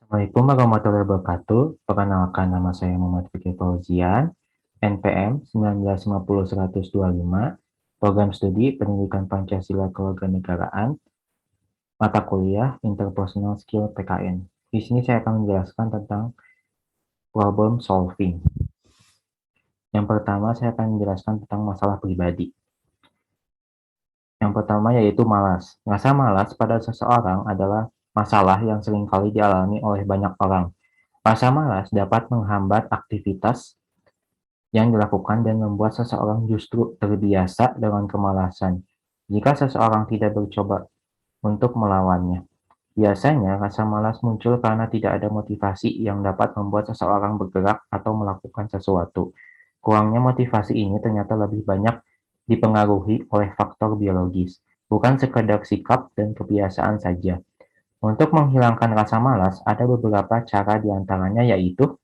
Assalamualaikum warahmatullahi wabarakatuh. Perkenalkan, nama saya Muhammad Fikri Fauzian, NPM 1950-125, Program Studi Pendidikan Pancasila Kewarganegaraan, mata kuliah Interpersonal Skill PKN. Di sini saya akan menjelaskan tentang problem solving. Yang pertama, saya akan menjelaskan tentang masalah pribadi. Yang pertama yaitu malas. Rasa malas pada seseorang adalah masalah yang seringkali dialami oleh banyak orang. Rasa malas dapat menghambat aktivitas yang dilakukan dan membuat seseorang justru terbiasa dengan kemalasan. Jika seseorang tidak bercoba untuk melawannya, biasanya rasa malas muncul karena tidak ada motivasi yang dapat membuat seseorang bergerak atau melakukan sesuatu. Kurangnya motivasi ini ternyata lebih banyak dipengaruhi oleh faktor biologis, bukan sekedar sikap dan kebiasaan saja. Untuk menghilangkan rasa malas, ada beberapa cara diantaranya yaitu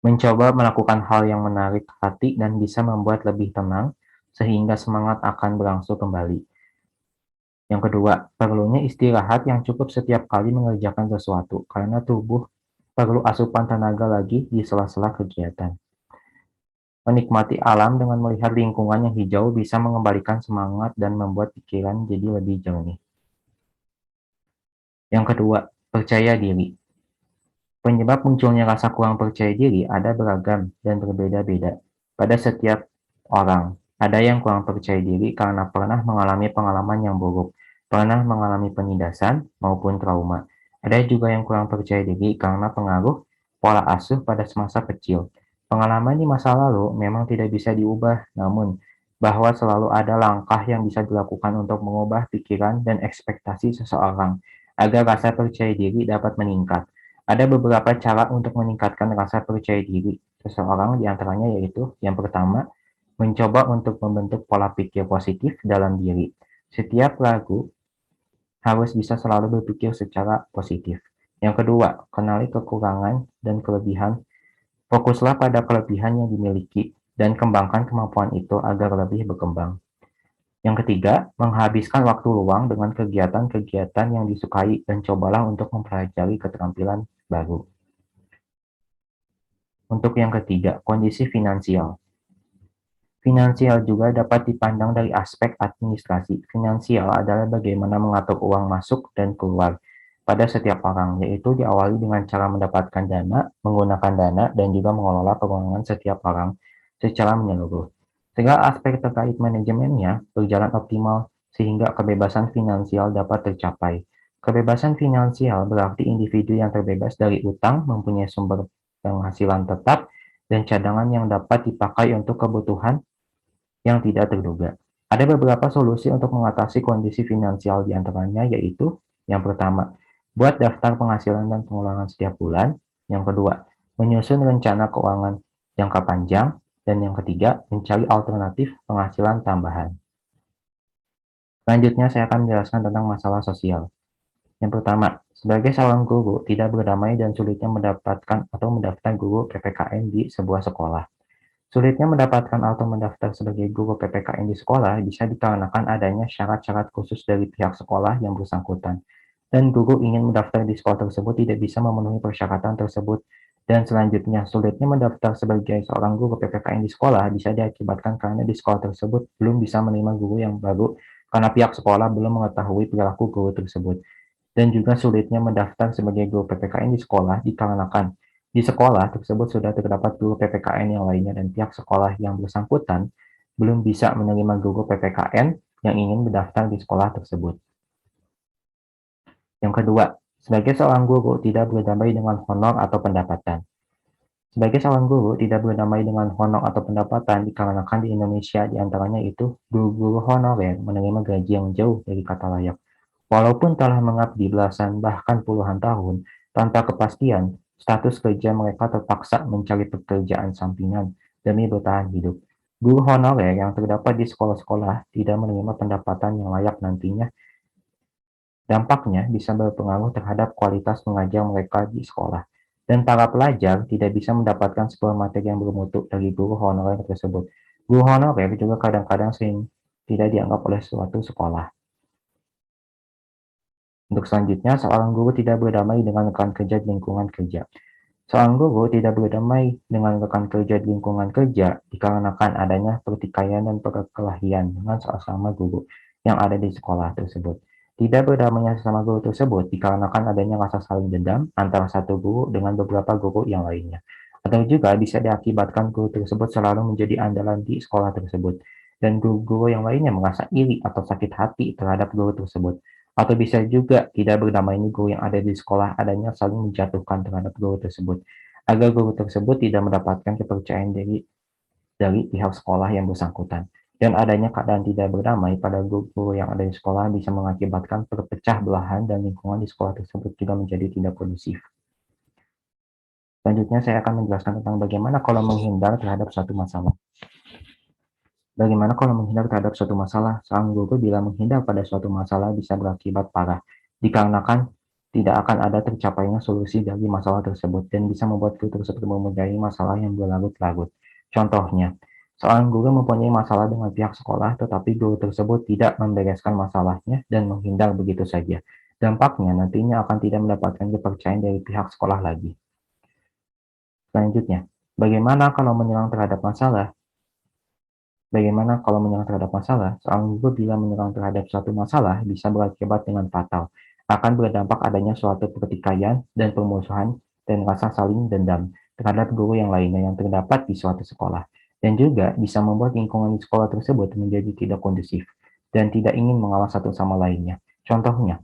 mencoba melakukan hal yang menarik hati dan bisa membuat lebih tenang, sehingga semangat akan berangsur kembali. Yang kedua, perlunya istirahat yang cukup setiap kali mengerjakan sesuatu, karena tubuh perlu asupan tenaga lagi di sela-sela kegiatan. Menikmati alam dengan melihat lingkungan yang hijau bisa mengembalikan semangat dan membuat pikiran jadi lebih jernih. Yang kedua, percaya diri. Penyebab munculnya rasa kurang percaya diri ada beragam dan berbeda-beda pada setiap orang. Ada yang kurang percaya diri karena pernah mengalami pengalaman yang buruk, pernah mengalami penindasan maupun trauma. Ada juga yang kurang percaya diri karena pengaruh pola asuh pada semasa kecil. Pengalaman di masa lalu memang tidak bisa diubah, namun bahwa selalu ada langkah yang bisa dilakukan untuk mengubah pikiran dan ekspektasi seseorang agar rasa percaya diri dapat meningkat. Ada beberapa cara untuk meningkatkan rasa percaya diri seseorang, diantaranya yaitu yang pertama, mencoba untuk membentuk pola pikir positif dalam diri. Setiap ragu harus bisa selalu berpikir secara positif. Yang kedua, kenali kekurangan dan kelebihan. Fokuslah pada kelebihan yang dimiliki dan kembangkan kemampuan itu agar lebih berkembang. Yang ketiga, menghabiskan waktu luang dengan kegiatan-kegiatan yang disukai dan cobalah untuk mempelajari keterampilan baru. Untuk yang ketiga, kondisi finansial. Finansial juga dapat dipandang dari aspek administrasi. Finansial adalah bagaimana mengatur uang masuk dan keluar pada setiap orang, yaitu diawali dengan cara mendapatkan dana, menggunakan dana, dan juga mengelola keuangan setiap orang secara menyeluruh. Segala aspek terkait manajemennya berjalan optimal sehingga kebebasan finansial dapat tercapai. Kebebasan finansial berarti individu yang terbebas dari utang, mempunyai sumber penghasilan tetap, dan cadangan yang dapat dipakai untuk kebutuhan yang tidak terduga. Ada beberapa solusi untuk mengatasi kondisi finansial, diantaranya yaitu yang pertama, buat daftar penghasilan dan pengeluaran setiap bulan. Yang kedua, menyusun rencana keuangan jangka panjang. Dan yang ketiga, mencari alternatif penghasilan tambahan. Selanjutnya, saya akan menjelaskan tentang masalah sosial. Yang pertama, sebagai seorang guru, tidak berdamai dan sulitnya mendapatkan atau mendaftar guru PPKN di sebuah sekolah. Sulitnya mendapatkan atau mendaftar sebagai guru PPKN di sekolah bisa dikarenakan adanya syarat-syarat khusus dari pihak sekolah yang bersangkutan, dan guru ingin mendaftar di sekolah tersebut tidak bisa memenuhi persyaratan tersebut. Dan selanjutnya, sulitnya mendaftar sebagai seorang guru PPKN di sekolah bisa diakibatkan karena di sekolah tersebut belum bisa menerima guru yang baru karena pihak sekolah belum mengetahui perilaku guru tersebut. Dan juga sulitnya mendaftar sebagai guru PPKN di sekolah dikarenakan di sekolah tersebut sudah terdapat guru PPKN yang lainnya dan pihak sekolah yang bersangkutan belum bisa menerima guru PPKN yang ingin mendaftar di sekolah tersebut. Yang kedua, sebagai seorang guru tidak berdamai dengan honor atau pendapatan. Sebagai seorang guru tidak berdamai dengan honor atau pendapatan dikarenakan di Indonesia diantaranya itu guru-guru honorer menerima gaji yang jauh dari kata layak. Walaupun telah mengabdi belasan bahkan puluhan tahun, tanpa kepastian, status kerja mereka terpaksa mencari pekerjaan sampingan demi bertahan hidup. Guru honorer yang terdapat di sekolah-sekolah tidak menerima pendapatan yang layak nantinya. Dampaknya bisa berpengaruh terhadap kualitas mengajar mereka di sekolah. Dan para pelajar tidak bisa mendapatkan sebuah materi yang bermutu dari guru honorer tersebut. Guru honorer juga kadang-kadang sering tidak dianggap oleh suatu sekolah. Untuk Untuk selanjutnya, seorang guru tidak berdamai dengan rekan kerja di lingkungan kerja. Seorang guru tidak berdamai dengan rekan kerja di lingkungan kerja dikarenakan adanya pertikaian dan perkelahian dengan sesama guru yang ada di sekolah tersebut. Tidak berdamainya sesama guru tersebut dikarenakan adanya rasa saling dendam antara satu guru dengan beberapa guru yang lainnya. Atau juga bisa diakibatkan guru tersebut selalu menjadi andalan di sekolah tersebut, dan guru-guru yang lainnya merasa iri atau sakit hati terhadap guru tersebut. Atau bisa juga tidak berdamainya guru yang ada di sekolah adanya saling menjatuhkan terhadap guru tersebut, agar guru tersebut tidak mendapatkan kepercayaan dari pihak sekolah yang bersangkutan. Dan adanya keadaan tidak berdamai pada guru-guru yang ada di sekolah bisa mengakibatkan perpecah belahan dan lingkungan di sekolah tersebut juga menjadi tidak kondusif. Selanjutnya saya akan menjelaskan tentang bagaimana kalau menghindar terhadap suatu masalah. Bagaimana kalau menghindar terhadap suatu masalah? Seorang guru bila menghindar pada suatu masalah bisa berakibat parah, dikarenakan tidak akan ada tercapainya solusi dari masalah tersebut dan bisa membuat guru tersebut mempunyai masalah yang berlarut-larut. Contohnya, seorang guru mempunyai masalah dengan pihak sekolah, tetapi guru tersebut tidak membereskan masalahnya dan menghindar begitu saja. Dampaknya nantinya akan tidak mendapatkan kepercayaan dari pihak sekolah lagi. Selanjutnya, bagaimana kalau menyerang terhadap masalah? Bagaimana kalau menyerang terhadap masalah? Seorang guru bila menyerang terhadap suatu masalah bisa berakibat dengan fatal. Akan berdampak adanya suatu pertikaian dan permusuhan dan rasa saling dendam terhadap guru yang lainnya yang terdapat di suatu sekolah. Dan juga bisa membuat lingkungan di sekolah tersebut menjadi tidak kondusif dan tidak ingin mengawas satu sama lainnya. Contohnya,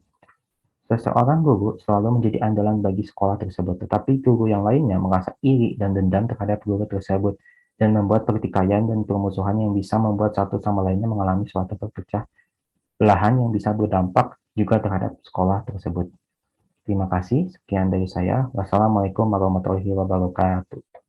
seseorang guru selalu menjadi andalan bagi sekolah tersebut, tetapi guru yang lainnya merasa iri dan dendam terhadap guru tersebut dan membuat pertikaian dan permusuhan yang bisa membuat satu sama lainnya mengalami suatu perpecah belahan yang bisa berdampak juga terhadap sekolah tersebut. Terima kasih, sekian dari saya. Wassalamualaikum warahmatullahi wabarakatuh.